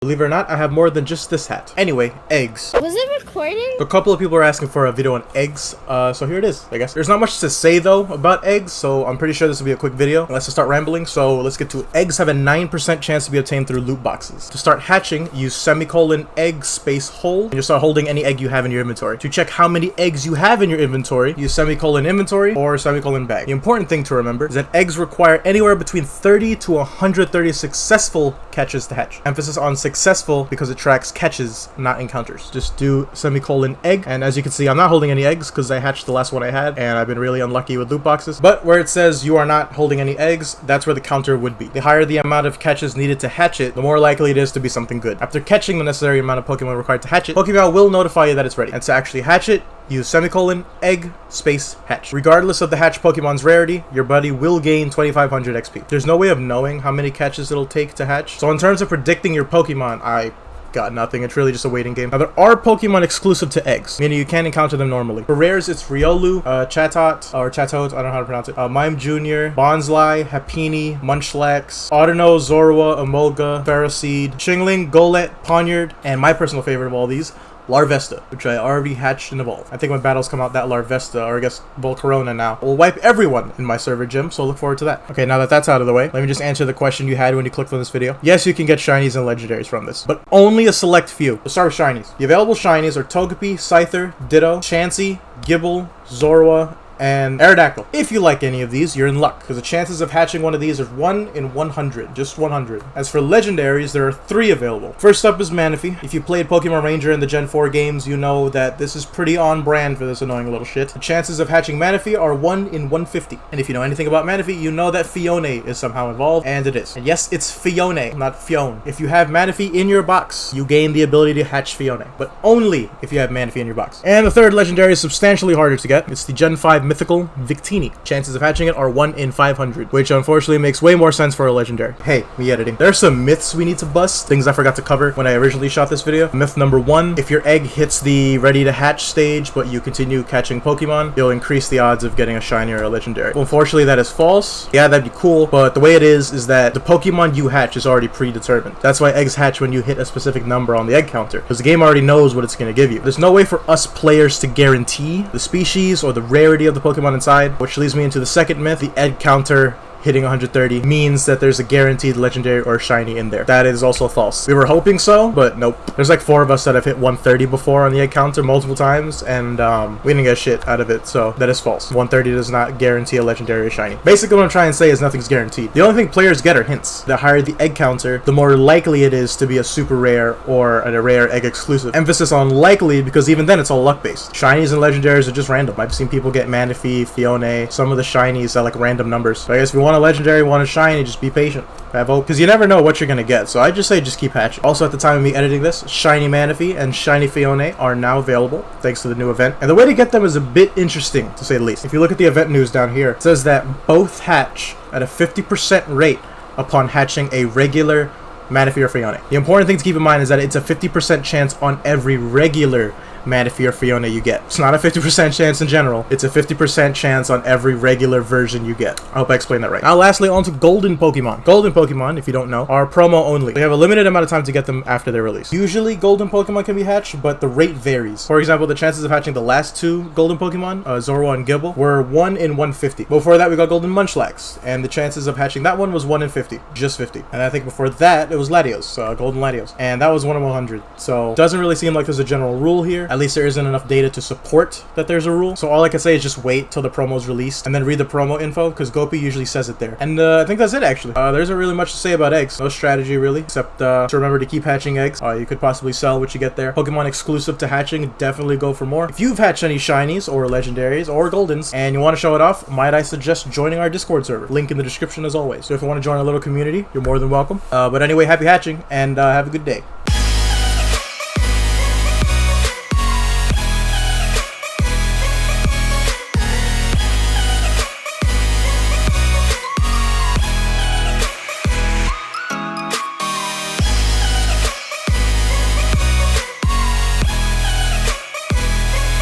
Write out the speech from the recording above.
Believe it or not, I have more than just this hat. Anyway, eggs. Was it recording? A couple of people are asking for a video on eggs, so here it is, I guess. There's not much to say, though, about eggs, so I'm pretty sure this will be a quick video, unless I start rambling, so let's get to it. Eggs have a 9% chance to be obtained through loot boxes. To start hatching, use semicolon egg space hole, and you'll start holding any egg you have in your inventory. To check how many eggs you have in your inventory, use semicolon inventory or semicolon bag. The important thing to remember is that eggs require anywhere between 30 to 130 successful catches to hatch. Emphasis on successful because it tracks catches, not encounters. Just do semicolon egg, and as you can see, I'm not holding any eggs because I hatched the last one I had, and I've been really unlucky with loot boxes. But where it says you are not holding any eggs, that's where the counter would be. The higher the amount of catches needed to hatch it, the more likely it is to be something good. After catching the necessary amount of Pokemon required to hatch it, PokeMeow will notify you that it's ready. And to actually hatch it, use semicolon egg space hatch. Regardless of the hatch Pokemon's rarity, your buddy will gain 2500 XP. There's no way of knowing how many catches it'll take to hatch, so in terms of predicting your Pokemon, I got nothing. It's really just a waiting game. Now, there are Pokemon exclusive to eggs, meaning you can't encounter them normally. For rares, it's Riolu, Chatot, or Chatot, I don't know how to pronounce it, Mime Jr., Bonsly, Happiny, Munchlax, Audino, Zorua, Emolga, Ferroseed, Chingling, Golett, Pawniard, and my personal favorite of all these, Larvesta, which I already hatched and evolved. I think when battles come out, that Larvesta, or I guess Volcarona now, will wipe everyone in my server gym, so look forward to that. Okay, now that that's out of the way, let me just answer the question you had when you clicked on this video. Yes, you can get Shinies and Legendaries from this, but only a select few. We'll start with Shinies. The available Shinies are Togepi, Scyther, Ditto, Chansey, Gible, Zorua, and Aerodactyl. If you like any of these, you're in luck, because the chances of hatching one of these is 1 in 100, just 100. As for Legendaries, there are 3 available. First up is Manatee. If you played Pokemon Ranger in the Gen 4 games, you know that this is pretty on brand for this annoying little shit. The chances of hatching Manatee are 1 in 150. And if you know anything about Manatee, you know that Phione is somehow involved, and it is. And yes, it's Phione, not Phione. If you have Manatee in your box, you gain the ability to hatch Phione, but only if you have Manatee in your box. And the third Legendary is substantially harder to get. It's the Gen 5 Mythical Victini. Chances of hatching it are 1 in 500, which unfortunately makes way more sense for a Legendary. Hey, me editing. There are some myths we need to bust, things I forgot to cover when I originally shot this video. Myth number 1, if your egg hits the ready to hatch stage, but you continue catching Pokemon, you'll increase the odds of getting a Shiny or a Legendary. Well, unfortunately, that is false. Yeah, that'd be cool, but the way it is that the Pokemon you hatch is already predetermined. That's why eggs hatch when you hit a specific number on the egg counter, because the game already knows what it's going to give you. There's no way for us players to guarantee the species or the rarity of the Pokemon inside, which leads me into the second myth. The egg counter hitting 130 means that there's a guaranteed Legendary or Shiny in there. That is also false. We were hoping so, but nope. There's like 4 of us that have hit 130 before on the egg counter multiple times, and we didn't get shit out of it, so that is false. 130 does not guarantee a Legendary or Shiny. Basically what I'm trying to say is nothing's guaranteed. The only thing players get are hints. The higher the egg counter, the more likely it is to be a super rare or a rare egg exclusive. Emphasis on likely, because even then it's all luck based. Shinies and Legendaries are just random. I've seen people get Manaphy, Phione, some of the Shinies at like random numbers. So I guess if you want a Legendary, want a Shiny, just be patient. Have hope, because you never know what you're gonna get, so I just say just keep hatching. Also, at the time of me editing this, Shiny Manaphy and Shiny Phione are now available thanks to the new event, and the way to get them is a bit interesting, to say the least. If you look at the event news down here, it says that both hatch at a 50% rate upon hatching a regular Manaphy or Phione. The important thing to keep in mind is that it's a 50% chance on every regular Manaphy or Phione you get. It's not a 50% chance in general. It's a 50% chance on every regular version you get. I hope I explained that right. Now lastly, on to Golden Pokemon. Golden Pokemon, if you don't know, are promo only. They have a limited amount of time to get them after their release. Usually Golden Pokemon can be hatched, but the rate varies. For example, the chances of hatching the last 2 Golden Pokemon, Zorua and Gible, were 1 in 150. Before that, we got Golden Munchlax, and the chances of hatching that one was 1 in 50. Just 50. And I think before that, it was Latios, Golden Latios. And that was 1 in 100. So, doesn't really seem like there's a general rule here. At least there isn't enough data to support that there's a rule. So all I can say is just wait till the promo's released and then read the promo info, because Gopi usually says it there. And I think that's it, actually. There isn't really much to say about eggs. No strategy, really, except to remember to keep hatching eggs. You could possibly sell what you get there. Pokemon exclusive to hatching, definitely go for more. If you've hatched any Shinies or Legendaries or Goldens and you want to show it off, might I suggest joining our Discord server. Link in the description as always. So if you want to join our little community, you're more than welcome. But anyway, happy hatching, and have a good day.